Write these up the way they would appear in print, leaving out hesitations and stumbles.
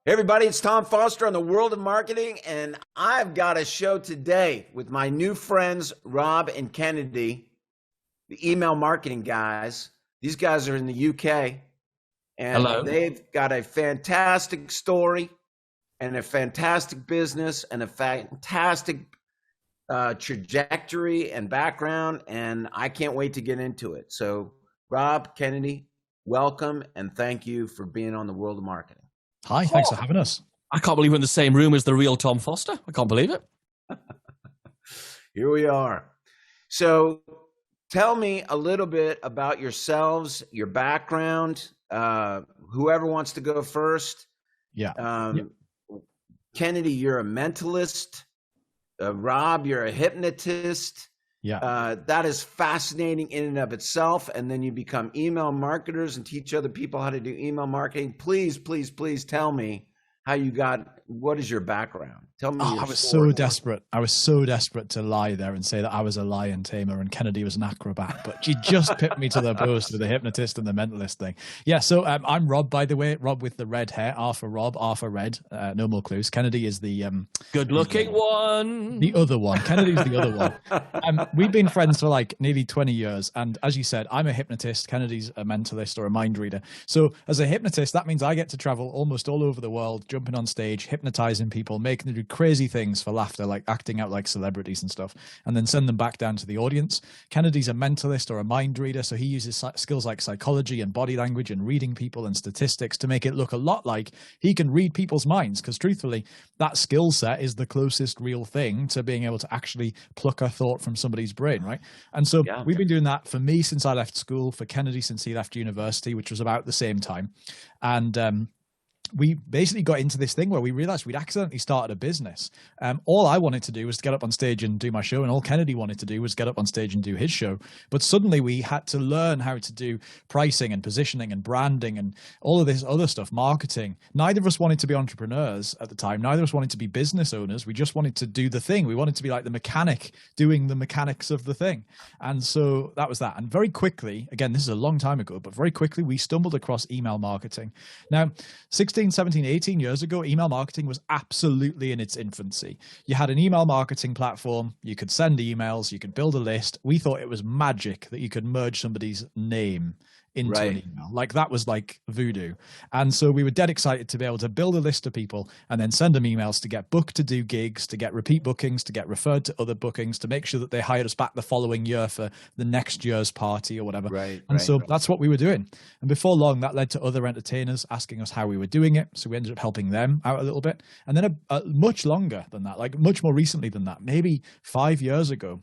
Hey everybody, it's Tom Foster on the World of Marketing, and I've got a show today with my new friends, Rob and Kennedy, the email marketing guys. These guys are in the UK, and Hello. they've got a fantastic story and a fantastic business and a fantastic trajectory and background, and I can't wait to get into it. So, Rob, Kennedy, welcome, and thank you for being on the World of Marketing. Hi, thanks for having us. I can't believe we're in the same room as the real Tom Foster. I can't believe it. Here we are. So tell me a little bit about yourselves, your background, whoever wants to go first. Yeah. Kennedy, you're a mentalist. Rob, you're a hypnotist. Yeah. That is fascinating in and of itself. And then you become email marketers and teach other people how to do email marketing. Please, please, please tell me how you what is your background? Tell me. I was so desperate. I was so desperate to lie there and say that I was a lion tamer and Kennedy was an acrobat, but she just pipped me to the post with the hypnotist and the mentalist thing. Yeah. So I'm Rob, by the way, Rob with the red hair, R for Rob, R for red. No more clues. Kennedy is the good-looking one. The other one. Kennedy's the other one. We've been friends for like nearly 20 years. And as you said, I'm a hypnotist. Kennedy's a mentalist or a mind reader. So as a hypnotist, that means I get to travel almost all over the world, jumping on stage, hypnotizing people, making them do crazy things for laughter, like acting out like celebrities and stuff, and then send them back down to the audience. Kennedy's a mentalist or a mind reader, so he uses skills like psychology and body language and reading people and statistics to make it look a lot like he can read people's minds, because truthfully, that skill set is the closest real thing to being able to actually pluck a thought from somebody's brain, right? And so we've been doing that for me since I left school, for Kennedy since he left university, which was about the same time. And we basically got into this thing where we realized we'd accidentally started a business. All I wanted to do was to get up on stage and do my show, and all Kennedy wanted to do was get up on stage and do his show. But suddenly we had to learn how to do pricing and positioning and branding and all of this other stuff, marketing. Neither of us wanted to be entrepreneurs at the time. Neither of us wanted to be business owners. We just wanted to do the thing. We wanted to be like the mechanic doing the mechanics of the thing. And so that was that. And very quickly, again, this is a long time ago, but very quickly we stumbled across email marketing. Now, 17, 18 years ago, email marketing was absolutely in its infancy. You had an email marketing platform, you could send emails, you could build a list. We thought it was magic that you could merge somebody's name into an email. Like that was like voodoo. And so we were dead excited to be able to build a list of people and then send them emails to get booked to do gigs, to get repeat bookings, to get referred to other bookings, to make sure that they hired us back the following year for the next year's party or whatever. So that's what we were doing. And before long, that led to other entertainers asking us how we were doing it. So we ended up helping them out a little bit. And then much longer than that, like much more recently than that, maybe 5 years ago,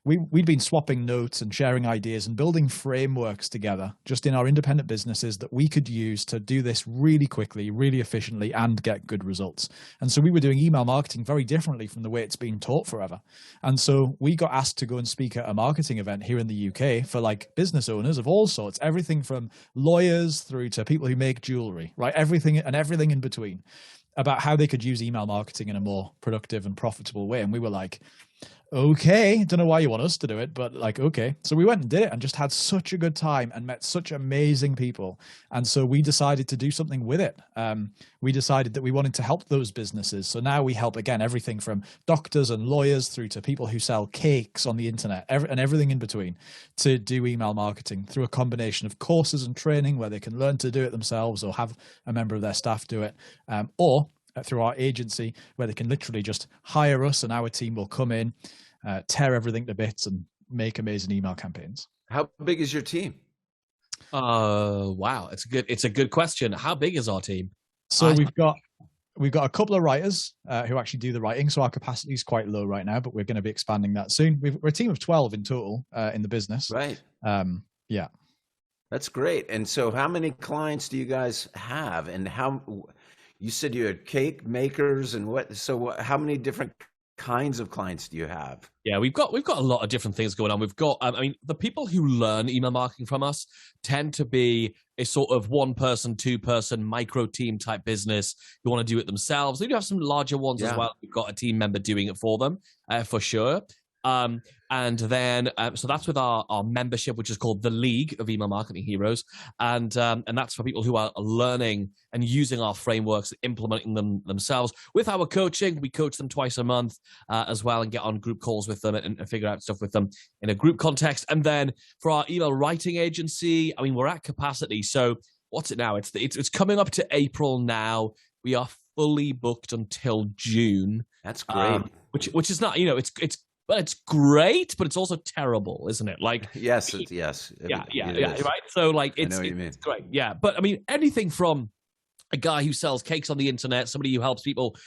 we'd been swapping notes and sharing ideas and building frameworks together just in our independent businesses that we could use to do this really quickly, really efficiently, and get good results. And so we were doing email marketing very differently from the way it's been taught forever. And so we got asked to go and speak at a marketing event here in the UK for like business owners of all sorts, everything from lawyers through to people who make jewelry, right? Everything in between, about how they could use email marketing in a more productive and profitable way. And we were like, okay, don't know why you want us to do it, but like, okay. So we went and did it and just had such a good time and met such amazing people. And so we decided to do something with it. We decided that we wanted to help those businesses. So now we help, again, everything from doctors and lawyers through to people who sell cakes on the internet and everything in between, to do email marketing through a combination of courses and training where they can learn to do it themselves or have a member of their staff do it, or through our agency where they can literally just hire us and our team will come in, tear everything to bits and make amazing email campaigns. How big is your team? Wow. It's a good question. How big is our team? So we've got a couple of writers who actually do the writing. So our capacity is quite low right now, but we're going to be expanding that soon. We're a team of 12 in total in the business. Right. Yeah. That's great. And so how many clients do you guys have, and you said you had cake makers and how many different kinds of clients do you have? Yeah, we've got a lot of different things going on. We've got, the people who learn email marketing from us tend to be a sort of 1-person, 2-person micro team type business who want to do it themselves. We do have some larger ones as well. We've got a team member doing it for them, for sure. And then, so that's with our membership, which is called the League of Email Marketing Heroes. And that's for people who are learning and using our frameworks, implementing them themselves. With our coaching, we coach them twice a month as well, and get on group calls with them and figure out stuff with them in a group context. And then for our email writing agency, I mean, we're at capacity. So what's it now? It's coming up to April now. We are fully booked until June. That's great. Which is not, well, it's great, but it's also terrible, isn't it? Like, yes. Yeah, right. So, like, it's great. Yeah, but I mean, anything from a guy who sells cakes on the internet, somebody who helps people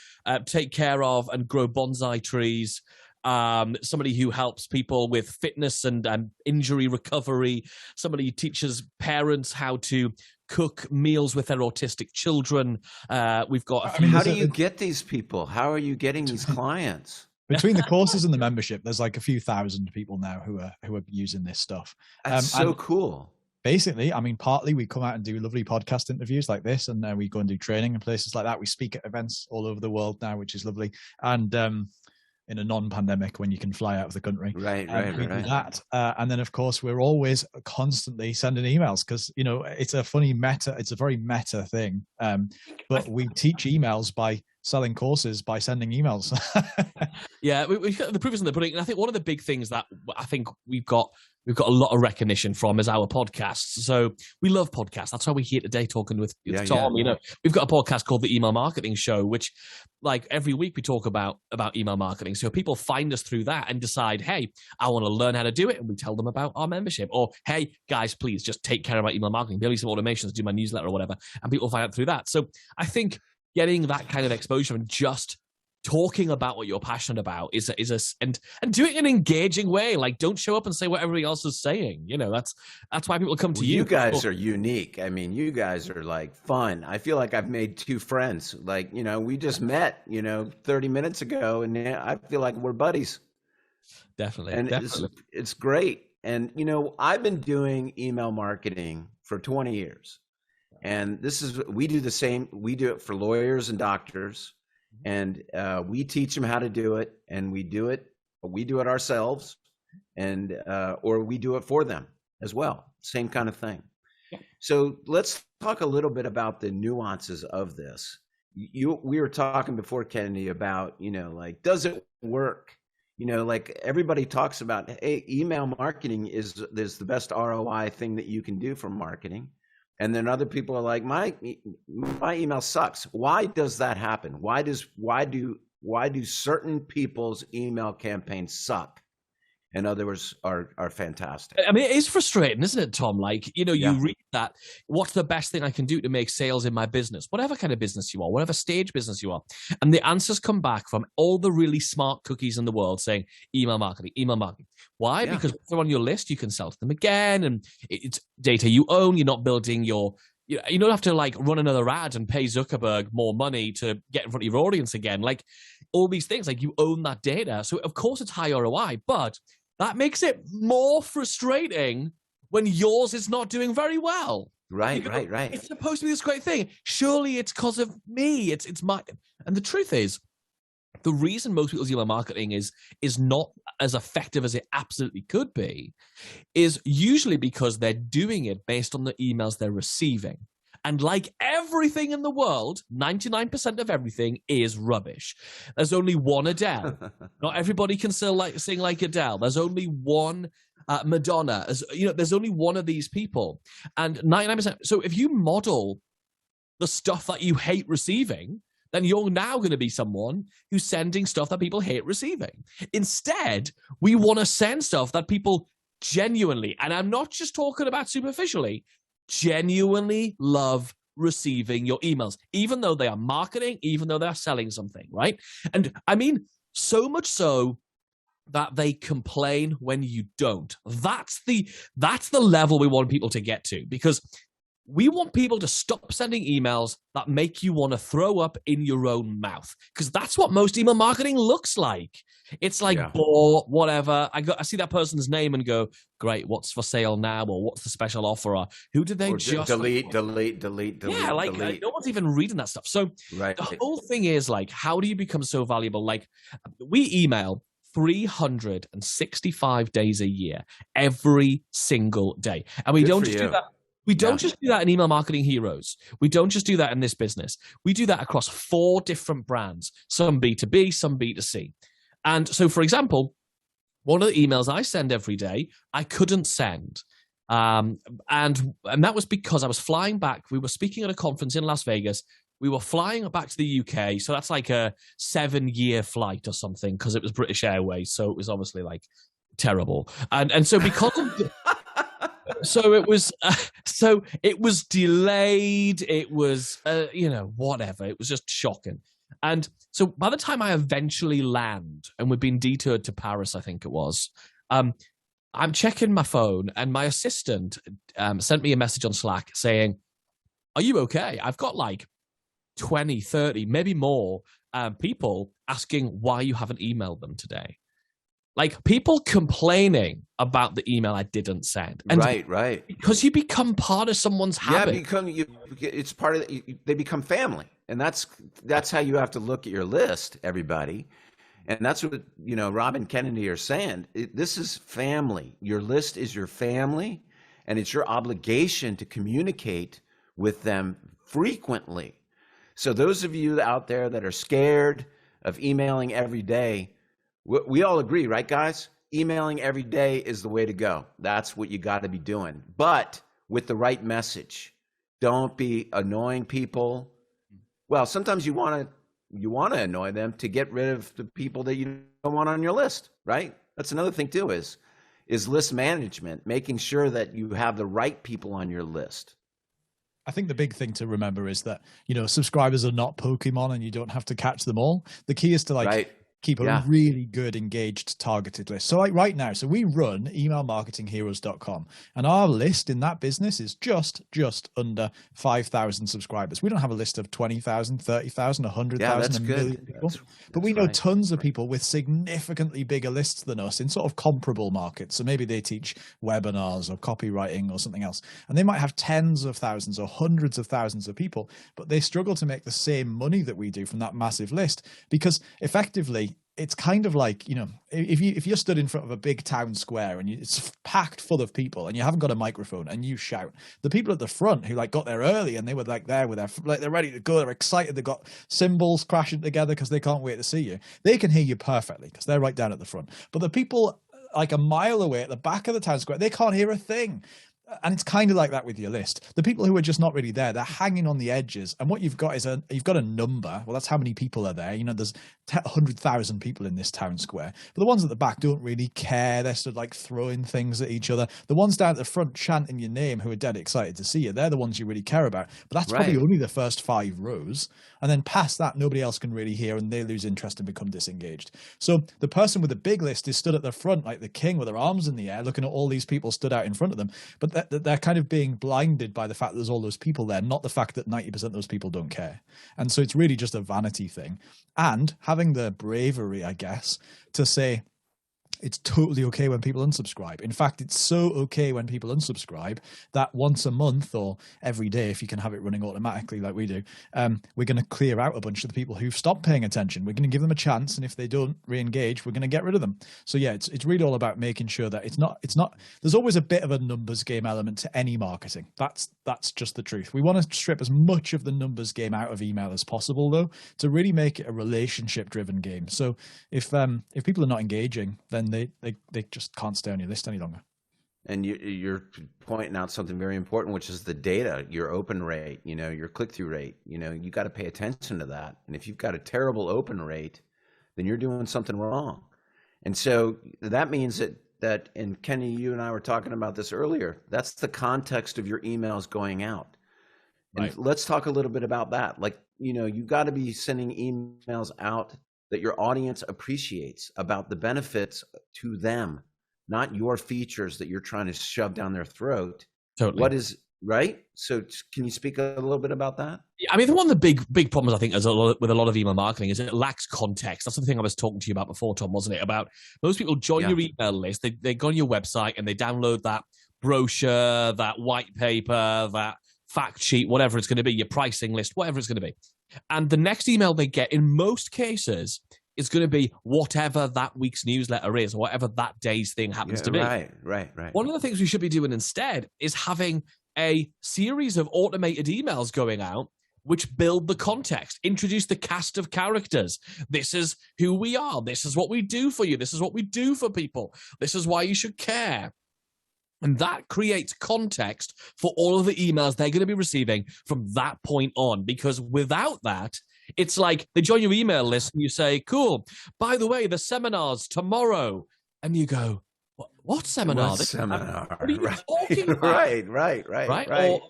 take care of and grow bonsai trees, somebody who helps people with fitness and injury recovery, somebody who teaches parents how to cook meals with their autistic children. We've got. How do you get these people? How are you getting these clients? Between the courses and the membership, there's like a few thousand people now who are using this stuff. That's so cool. Basically, I mean, partly we come out and do lovely podcast interviews like this, and we go and do training in places like that. We speak at events all over the world now, which is lovely. And in a non-pandemic, when you can fly out of the country, right. Do that, and then of course we're always constantly sending emails because it's a very meta thing. But we teach emails by selling courses by sending emails. Yeah, we've got the proof is in the pudding. And I think one of the big things that I think we've got a lot of recognition from is our podcasts. So we love podcasts. That's why we're here today talking with Tom. Yeah. We've got a podcast called The Email Marketing Show, which like every week we talk about email marketing. So people find us through that and decide, hey, I want to learn how to do it. And we tell them about our membership. Or, hey, guys, please just take care of my email marketing. Build me some automations, do my newsletter or whatever. And people find out through that. So I think getting that kind of exposure and just talking about what you're passionate about and doing it in an engaging way. Like, don't show up and say what everybody else is saying. That's why people come to you. You guys are unique. I mean, you guys are like fun. I feel like I've made two friends. Like, we just met, 30 minutes ago, and I feel like we're buddies. Definitely. And it's great. And, I've been doing email marketing for 20 years. And we do the same. We do it for lawyers and doctors, and we teach them how to do it, and we do it ourselves, and or we do it for them as well. Same kind of thing. Yeah. So let's talk a little bit about the nuances of this. We were talking before, Kennedy, about like, does it work? Like everybody talks about, hey, email marketing is the best ROI thing that you can do for marketing. And then other people are like, my email sucks. Why does that happen? Why do certain people's email campaigns suck and others are fantastic? I mean, it is frustrating, isn't it, Tom? Like, you read that, what's the best thing I can do to make sales in my business? Whatever kind of business you are, whatever stage business you are. And the answers come back from all the really smart cookies in the world saying email marketing. Why? Yeah. Because if they're on your list, you can sell to them again. And it's data you own. You're not building you don't have to like run another ad and pay Zuckerberg more money to get in front of your audience again. Like all these things, like you own that data. So of course it's high ROI, but that makes it more frustrating when yours is not doing very well. Right. It's supposed to be this great thing. Surely it's because of me. It's my. And the truth is, the reason most people's email marketing is not as effective as it absolutely could be is usually because they're doing it based on the emails they're receiving. And like everything in the world, 99% of everything is rubbish. There's only one Adele. Not everybody can sing like Adele. There's only one Madonna. There's only one of these people. And 99%. So if you model the stuff that you hate receiving, then you're now going to be someone who's sending stuff that people hate receiving. Instead, we want to send stuff that people genuinely, and I'm not just talking about superficially, genuinely love receiving your emails, even though they are marketing, even though they're selling something, right? And I mean, so much so that they complain when you don't. That's the level we want people to get to, because we want people to stop sending emails that make you want to throw up in your own mouth, because that's what most email marketing looks like. It's like, bore, whatever. I see that person's name and go, great, what's for sale now? Or what's the special offer? Or who did they just delete? Yeah, like no one's even reading that stuff. So the whole thing is like, how do you become so valuable? Like we email 365 days a year, every single day. And we Good don't for just you. do that. We don't Yeah. just do that in Email Marketing Heroes. We don't just do that in this business. We do that across 4 different brands, some B2B, some B2C. And so, for example, one of the emails I send every day, I couldn't send. And that was because I was flying back. We were speaking at a conference in Las Vegas. We were flying back to the UK. So that's like a 7-year flight or something, because it was British Airways. So it was obviously like terrible. And so because of so it was delayed. It was, whatever. It was just shocking. And so by the time I eventually land, and we've been detoured to Paris, I think it was, I'm checking my phone, and my assistant sent me a message on Slack saying, "Are you okay? I've got like 20, 30, maybe more people asking why you haven't emailed them today." Like, people complaining about the email I didn't send. And Right. because you become part of someone's habit. It's part of they become family. And that's how you have to look at your list, everybody. And that's what, Rob and Kennedy are saying. This is family. Your list is your family, and it's your obligation to communicate with them frequently. So those of you out there that are scared of emailing every day, we all agree, right, guys? Emailing every day is the way to go. That's what you got to be doing, but with the right message. Don't be annoying people. Well, sometimes you want to annoy them to get rid of the people that you don't want on your list, right? That's another thing too, is list management, making sure that you have the right people on your list. I think the big thing to remember is that, subscribers are not Pokemon, and you don't have to catch them all. The key is to keep a really good, engaged, targeted list. So like right now, we run emailmarketingheroes.com, and our list in that business is just under 5,000 subscribers. We don't have a list of 20,000, 30,000, 100,000, a million people. But we know tons of people with significantly bigger lists than us in sort of comparable markets. So maybe they teach webinars or copywriting or something else, and they might have tens of thousands or hundreds of thousands of people, but they struggle to make the same money that we do from that massive list, because effectively it's kind of like, if you're stood in front of a big town square and it's packed full of people and you haven't got a microphone and you shout, the people at the front who got there early and they were there with they're ready to go, they're excited, they've got cymbals crashing together because they can't wait to see you. They can hear you perfectly because they're right down at the front. But the people like a mile away at the back of the town square, they can't hear a thing. And it's kind of like that with your list. The people who are just not really there, they're hanging on the edges. And what you've got is you've got a number. Well, that's how many people are there. There's 100,000 people in this town square. But the ones at the back don't really care. They're sort of throwing things at each other. The ones down at the front chanting your name who are dead excited to see you, they're the ones you really care about. But that's probably only the first 5 rows. And then past that, nobody else can really hear, and they lose interest and become disengaged. So the person with the big list is stood at the front like the king with their arms in the air, looking at all these people stood out in front of them. But they're kind of being blinded by the fact that there's all those people there, not the fact that 90% of those people don't care. And so it's really just a vanity thing. And having the bravery, I guess, to say, it's totally okay when people unsubscribe. In fact, it's so okay when people unsubscribe that once a month or every day, if you can have it running automatically like we do, we're going to clear out a bunch of the people who've stopped paying attention. We're going to give them a chance, and if they don't re-engage, we're going to get rid of them. So yeah, it's really all about making sure that it's not. There's always a bit of a numbers game element to any marketing. That's just the truth. We want to strip as much of the numbers game out of email as possible, though, to really make it a relationship-driven game. So if people are not engaging, then they just can't stay on your list any longer. And you're pointing out something very important, which is the data, your open rate, your click-through rate. You got to pay attention to that. And if you've got a terrible open rate, then you're doing something wrong. And so that means that, and Kenny, you and I were talking about this earlier, that's the context of your emails going out. And let's talk a little bit about that. You got to be sending emails out that your audience appreciates, about the benefits to them, not your features that you're trying to shove down their throat. Totally. What is right? So can you speak a little bit about that? I mean, one of the big problems I think with a lot of email marketing is it lacks context. That's the thing I was talking to you about before, Tom, wasn't it? About most people join your email list, they go on your website and they download that brochure, that white paper, that fact sheet, whatever it's going to be, your pricing list, whatever it's going to be. And the next email they get, in most cases, is going to be whatever that week's newsletter is, or whatever that day's thing happens to be. Right. One of the things we should be doing instead is having a series of automated emails going out which build the context, introduce the cast of characters. This is who we are. This is what we do for you. This is what we do for people. This is why you should care. And that creates context for all of the emails they're going to be receiving from that point on. Because without that, it's like they join your email list and you say, cool, by the way, the seminar's tomorrow. And you go, what seminar? What seminar? What are you talking about? Right.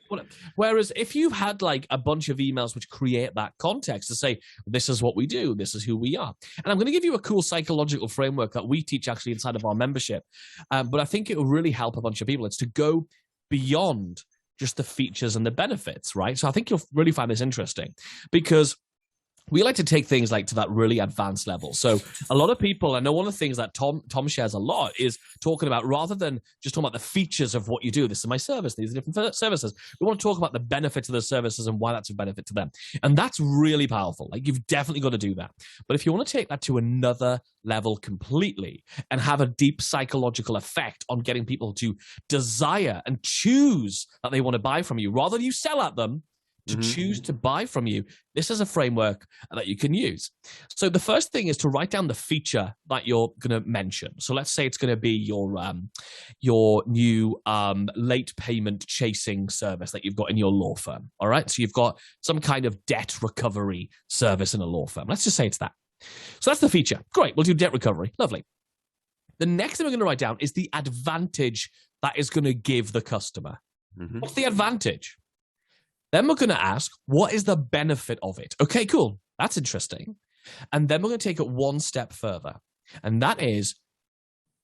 Whereas if you've had like a bunch of emails which create that context to say, this is what we do, this is who we are. And I'm going to give you a cool psychological framework that we teach actually inside of our membership. But I think it will really help a bunch of people. It's to go beyond just the features and the benefits, right? So I think you'll really find this interesting because we like to take things like to that really advanced level. So a lot of people, I know one of the things that Tom shares a lot is talking about, rather than just talking about the features of what you do, this is my service, these are different services, we want to talk about the benefits of the services and why that's a benefit to them. And that's really powerful. Like, you've definitely got to do that. But if you want to take that to another level completely and have a deep psychological effect on getting people to desire and choose that they want to buy from you, rather than you sell at them, to choose to buy from you, this is a framework that you can use. So the first thing is to write down the feature that you're going to mention. So let's say it's going to be your new late payment chasing service that you've got in your law firm. All right. So you've got some kind of debt recovery service in a law firm. Let's just say it's that. So that's the feature. Great. We'll do debt recovery. Lovely. The next thing we're going to write down is the advantage that is going to give the customer. What's the advantage? Then we're going to ask, what is the benefit of it? Okay, cool. That's interesting. And then we're going to take it one step further. And that is,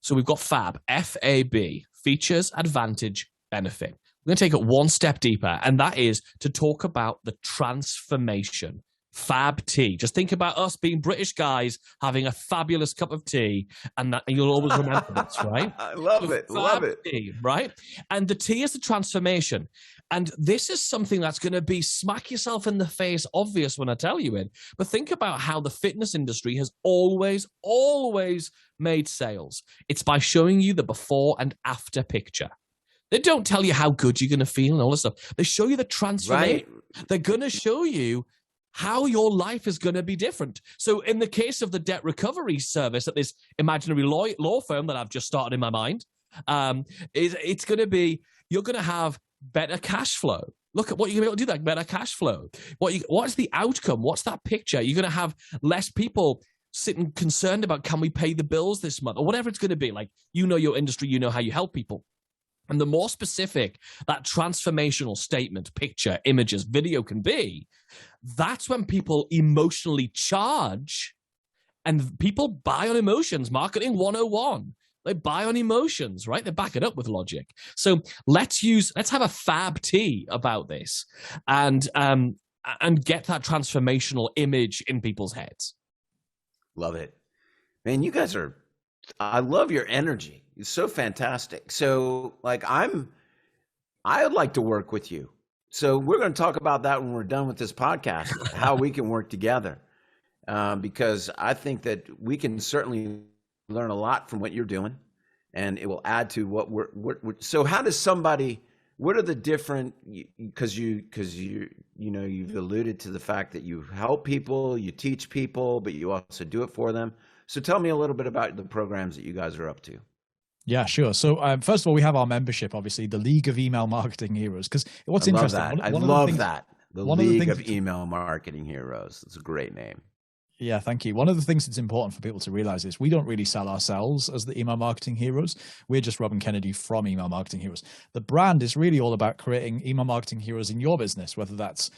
so we've got FAB, F-A-B, features, advantage, benefit. We're going to take it one step deeper. And that is to talk about the transformation. Fab tea. Just think about us being British guys having a fabulous cup of tea, and you'll always remember this, right? I love it. Love it. Tea, right? And the tea is the transformation. And this is something that's going to be smack yourself in the face obvious when I tell you it. But think about how the fitness industry has always made sales. It's by showing you the before and after picture. They don't tell you how good you're going to feel and all this stuff. They show you the transformation. Right. They're going to show you how your life is going to be different. So in the case of the debt recovery service at this imaginary law firm that I've just started in my mind, it's going to be, you're going to have better cash flow. Look at what you're going to be able to do, that better cash flow. What's the outcome? What's that picture? You're going to have less people sitting concerned about, can we pay the bills this month? Or whatever it's going to be. Like, you know your industry, you know how you help people. And the more specific that transformational statement, picture, images, video can be, that's when people emotionally charge, and people buy on emotions. Marketing 101. They buy on emotions, right? They back it up with logic. So let's have a fab tea about this and get that transformational image in people's heads. Love it. Man, you guys I love your energy. It's so fantastic. So like, I would like to work with you. So we're going to talk about that when we're done with this podcast, how we can work together. Because I think that we can certainly learn a lot from what you're doing, and it will add to what we're so how does somebody, what are the different, because you've alluded to the fact that you help people, you teach people, but you also do it for them. So tell me a little bit about the programs that you guys are up to. Yeah, sure. So first of all, we have our membership, obviously, the League of Email Marketing Heroes. Because what's interesting, I love that. The League of Email Marketing Heroes. It's a great name. Yeah, thank you. One of the things that's important for people to realize is we don't really sell ourselves as the email marketing heroes. We're just Rob and Kennedy from Email Marketing Heroes. The brand is really all about creating email marketing heroes in your business, whether that's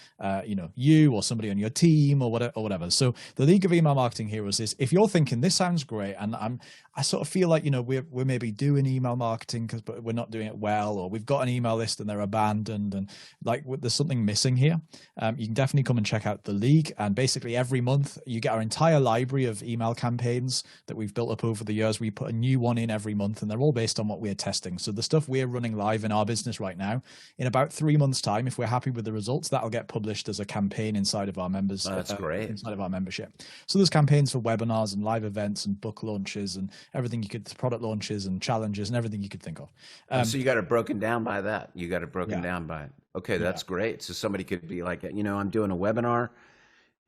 you or somebody on your team or whatever. So the League of Email Marketing Heroes is, if you're thinking this sounds great, and I sort of feel like we're maybe doing email marketing but we're not doing it well, or we've got an email list and they're abandoned, and like there's something missing here. You can definitely come and check out the League, and basically every month you get get our entire library of email campaigns that we've built up over the years. We put a new one in every month, and they're all based on what we're testing. So the stuff we're running live in our business right now, in about 3 months' time, if we're happy with the results, that'll get published as a campaign inside of our members. That's great. Inside of our membership. So there's campaigns for webinars and live events and book launches and everything you could, product launches and challenges and everything you could think of. So you got it broken down by that. You got it broken down by it. Okay, that's great. So somebody could be like, I'm doing a webinar.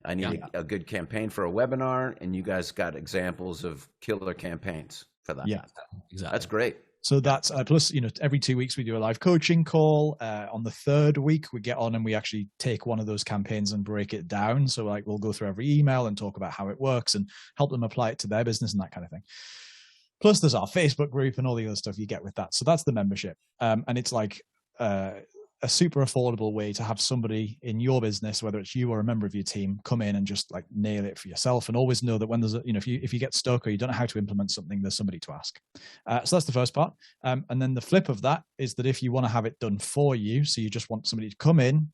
I need a good campaign for a webinar, and you guys got examples of killer campaigns for that. Yeah, exactly. That's great. So that's plus, every 2 weeks we do a live coaching call. On the third week, we get on and we actually take one of those campaigns and break it down. So like we'll go through every email and talk about how it works and help them apply it to their business and that kind of thing. Plus there's our Facebook group and all the other stuff you get with that. So that's the membership. And it's like a super affordable way to have somebody in your business, whether it's you or a member of your team, come in and just like nail it for yourself, and always know that when there's if you get stuck or you don't know how to implement something, there's somebody to ask. So that's the first part. And then the flip of that is that if you want to have it done for you, so you just want somebody to come in,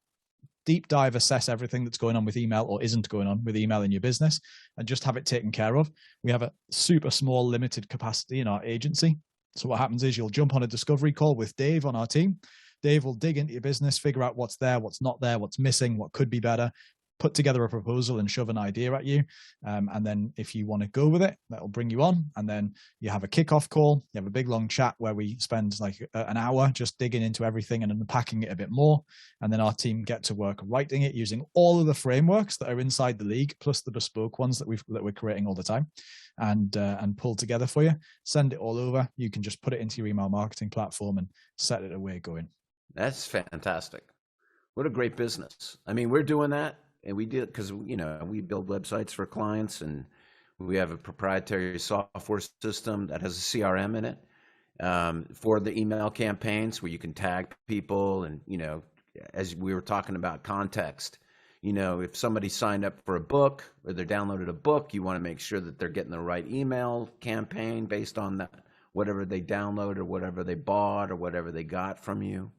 deep dive, assess everything that's going on with email or isn't going on with email in your business, and just have it taken care of. We have a super small limited capacity in our agency. So what happens is you'll jump on a discovery call with Dave on our team. Dave will dig into your business, figure out what's there, what's not there, what's missing, what could be better, put together a proposal and shove an idea at you. And then if you want to go with it, that'll bring you on. And then you have a kickoff call. You have a big long chat where we spend like an hour just digging into everything and unpacking it a bit more. And then our team get to work writing it using all of the frameworks that are inside the league, plus the bespoke ones that we're creating all the time, and pull together for you. Send it all over. You can just put it into your email marketing platform and set it away going. That's fantastic. What a great business. I mean, we're doing that, and we do it because, we build websites for clients, and we have a proprietary software system that has a CRM in it for the email campaigns where you can tag people. And, as we were talking about context, if somebody signed up for a book or they downloaded a book, you want to make sure that they're getting the right email campaign based on that, whatever they download or whatever they bought or whatever they got from you.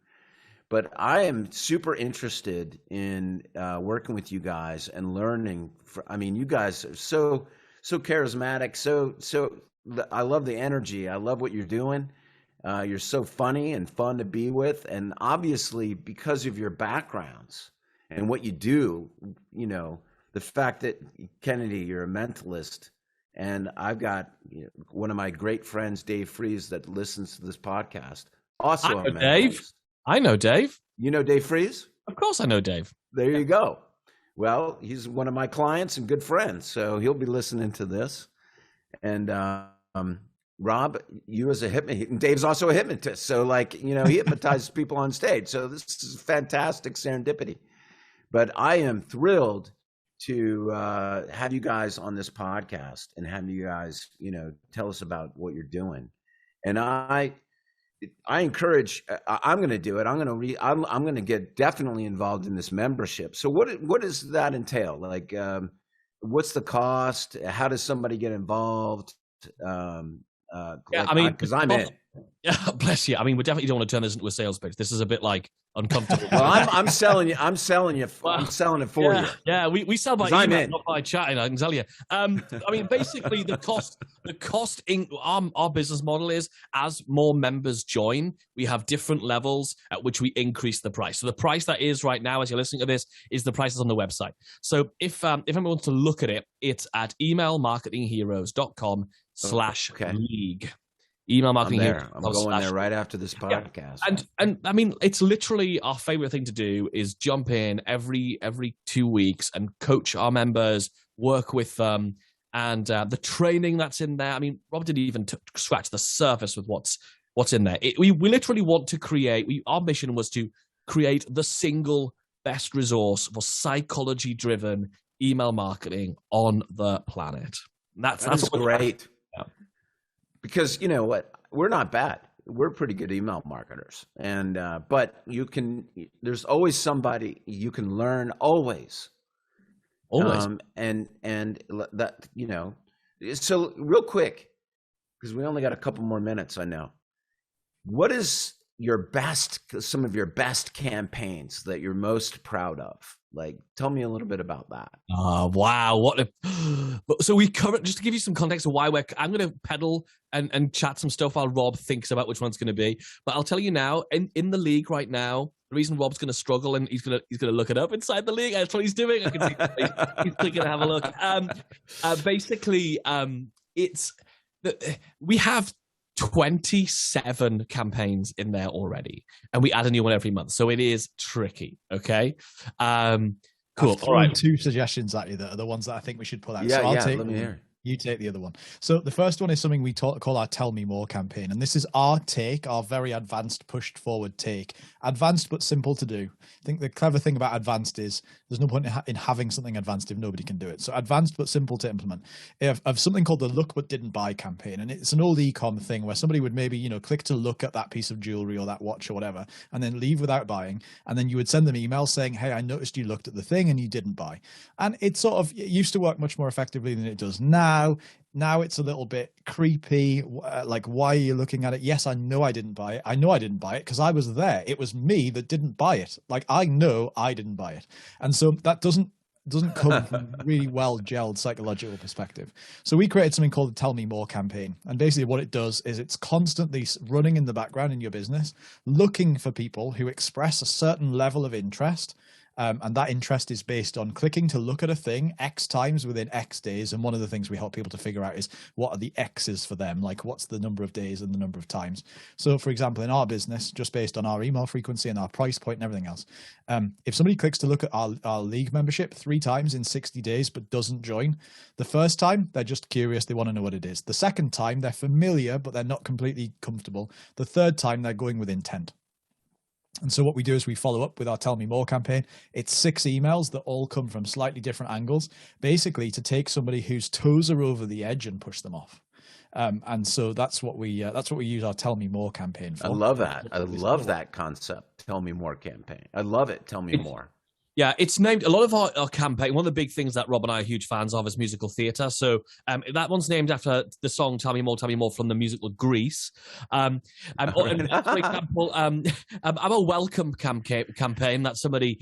But I am super interested in working with you guys and learning. You guys are so charismatic. So I love the energy. I love what you're doing. You're so funny and fun to be with. And obviously, because of your backgrounds and what you do, the fact that, Kennedy, you're a mentalist. And I've got one of my great friends, Dave Fries, that listens to this podcast. Also a mentalist. Dave. I know Dave. You know Dave Fries? Of course I know Dave. There you go. Well, he's one of my clients and good friends, so he'll be listening to this. And Rob, you as a hypnotist, and Dave's also a hypnotist. So he hypnotizes people on stage. So this is fantastic serendipity. But I am thrilled to have you guys on this podcast and have you guys, tell us about what you're doing. And I encourage. I'm going to do it. I'm going to get definitely involved in this membership. So what does that entail? Like, what's the cost? How does somebody get involved? Because I'm in. Yeah, bless you. We definitely don't want to turn this into a sales pitch. This is a bit uncomfortable. Well, I'm selling you. I'm selling it for you. Yeah, we sell by email, not by chatting. I can tell you. Basically, our business model is, as more members join, we have different levels at which we increase the price. So the price that is right now, as you're listening to this, is the prices on the website. So if anyone wants to look at it, it's at emailmarketingheroes.com/league. Email marketing. I'm going there right after this podcast. Yeah. And it's literally our favorite thing to do is jump in every 2 weeks and coach our members, work with them, and the training that's in there. Rob didn't even scratch the surface with what's in there. We literally want to create. Our mission was to create the single best resource for psychology-driven email marketing on the planet. That's great. Because you know what, we're not bad. We're pretty good email marketers, and but there's always somebody you can learn always. And that So real quick, because we only got a couple more minutes, I know. What is some of your best campaigns that you're most proud of? Like, tell me a little bit about that. Oh, wow. So we covered, just to give you some context of why I'm going to pedal and chat some stuff while Rob thinks about which one's going to be. But I'll tell you now, in the league right now, the reason Rob's going to struggle and he's going to look it up inside the league. That's what he's doing. I can see he's clicking to have a look. Basically, we have 27 campaigns in there already, and we add a new one every month, so it is tricky. Okay, cool. All right, two suggestions at you that are the ones that I think we should pull out. Yeah, so I'll yeah. take Let me hear. You take the other one. So the first one is something we call our Tell Me More campaign. And this is our very advanced, pushed forward take. Advanced, but simple to do. I think the clever thing about advanced is there's no point in having something advanced if nobody can do it. So advanced, but simple to implement. Of something called the Look But Didn't Buy campaign. And it's an old e-com thing where somebody would maybe, click to look at that piece of jewelry or that watch or whatever, and then leave without buying. And then you would send them emails saying, hey, I noticed you looked at the thing and you didn't buy. And it used to work much more effectively than it does now. Now it's a little bit creepy. Like, why are you looking at it? Yes, I know I didn't buy it. I know I didn't buy it because I was there. It was me that didn't buy it. Like, I know I didn't buy it. And so that doesn't come from a really well gelled psychological perspective. So we created something called the Tell Me More campaign. And basically what it does is it's constantly running in the background in your business, looking for people who express a certain level of interest. And that interest is based on clicking to look at a thing X times within X days. And one of the things we help people to figure out is what are the X's for them? Like, what's the number of days and the number of times? So, for example, in our business, just based on our email frequency and our price point and everything else, if somebody clicks to look at our league membership 3 times in 60 days but doesn't join, the first time, they're just curious. They want to know what it is. The second time, they're familiar, but they're not completely comfortable. The third time, they're going with intent. And so what we do is we follow up with our Tell Me More campaign. It's 6 emails that all come from slightly different angles, basically to take somebody whose toes are over the edge and push them off. And so that's what we use our Tell Me More campaign for. I love that. I love that concept. Tell Me More campaign. I love it. Tell me more. Yeah, it's named a lot of our campaign. One of the big things that Rob and I are huge fans of is musical theatre. So that one's named after the song "Tell Me More" from the musical Grease. For example, I'm a welcome campaign that somebody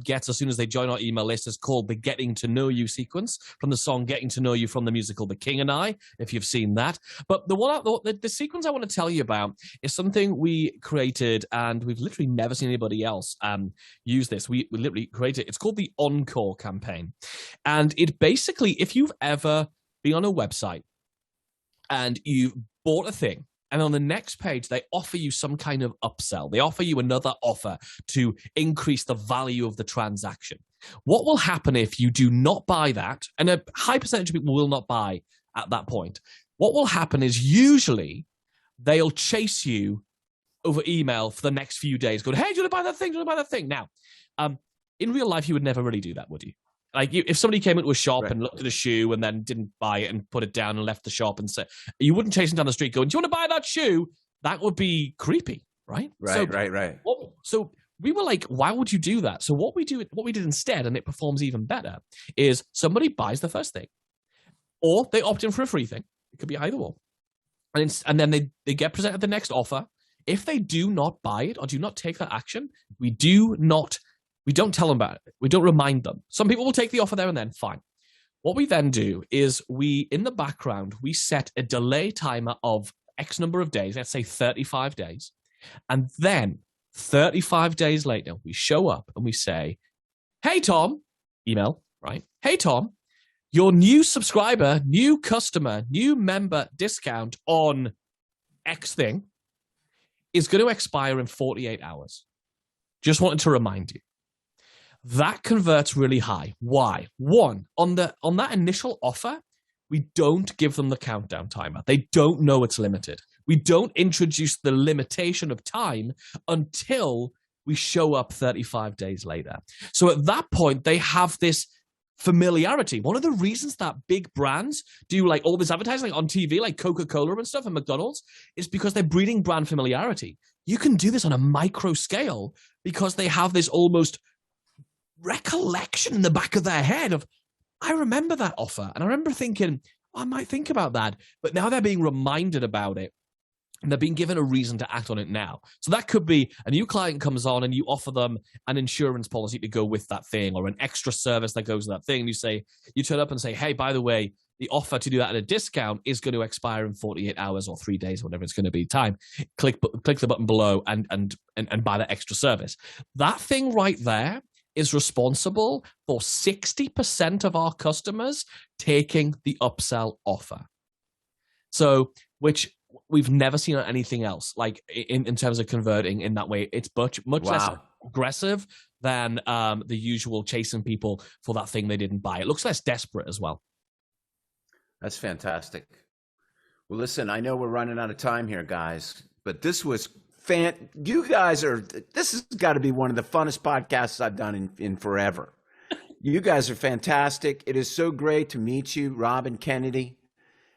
gets as soon as they join our email list is called the "Getting to Know You" sequence from the song "Getting to Know You" from the musical The King and I. If you've seen that, but the sequence I want to tell you about is something we created, and we've literally never seen anybody else use this. We literally created it. It's called the Encore campaign. And it basically, if you've ever been on a website and you bought a thing, and on the next page, they offer you some kind of upsell. They offer you another offer to increase the value of the transaction. What will happen if you do not buy that? And a high percentage of people will not buy at that point. What will happen is usually they'll chase you over email for the next few days going, hey, do you want to buy that thing? Do you want to buy that thing? Now, in real life, you would never really do that, would you? Like, if somebody came into a shop and looked at a shoe and then didn't buy it and put it down and left the shop and said, you wouldn't chase them down the street going, do you want to buy that shoe? That would be creepy, right? Right. So we were like, why would you do that? So what we did instead, and it performs even better, is somebody buys the first thing, or they opt in for a free thing. It could be either or. And then they get presented the next offer. If they do not buy it or do not take that action, we don't tell them about it. We don't remind them. Some people will take the offer there and then, fine. What we then do is in the background, we set a delay timer of X number of days, let's say 35 days. And then 35 days later, we show up and we say, hey, Tom, email, right? Hey, Tom, your new subscriber, new customer, new member discount on X thing is going to expire in 48 hours. Just wanted to remind you. That converts really high. Why? One, on that initial offer, we don't give them the countdown timer. They don't know it's limited. We don't introduce the limitation of time until we show up 35 days later. So at that point, they have this familiarity. One of the reasons that big brands do like all this advertising on TV, like Coca-Cola and stuff and McDonald's, is because they're breeding brand familiarity. You can do this on a micro scale because they have this almost recollection in the back of their head of, I remember that offer. And I remember thinking, I might think about that. But now they're being reminded about it. And they're being given a reason to act on it now. So that could be a new client comes on and you offer them an insurance policy to go with that thing, or an extra service that goes with that thing. You turn up and say, hey, by the way, the offer to do that at a discount is going to expire in 48 hours or 3 days, whatever it's going to be time. Click the button below and buy that extra service. That thing right there is responsible for 60% of our customers taking the upsell offer. So, which we've never seen on anything else, like in terms of converting in that way. It's much less aggressive than the usual chasing people for that thing they didn't buy. It looks less desperate as well. That's fantastic. Well, listen, I know we're running out of time here, guys, but this was this has got to be one of the funnest podcasts I've done in forever. You guys are fantastic. It is so great to meet you, Rob and Kennedy.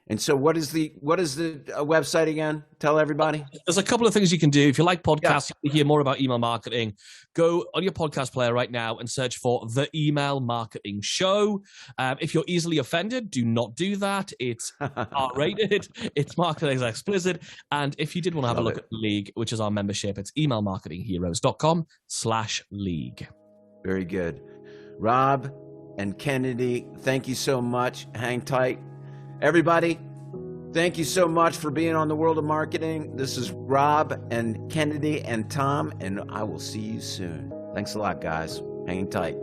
And so what is the website again? Tell everybody. There's a couple of things you can do. If you like podcasts, you hear more about email marketing, go on your podcast player right now and search for The Email Marketing Show. If you're easily offended, do not do that. It's R-rated. It's marketing explicit. And if you did want to have a look at the league, which is our membership, it's emailmarketingheroes.com/league. Very good. Rob and Kennedy, thank you so much. Hang tight. Everybody, thank you so much for being on The World of Marketing. This is Rob and Kennedy and Tom, and I will see you soon. Thanks a lot, guys. Hang tight.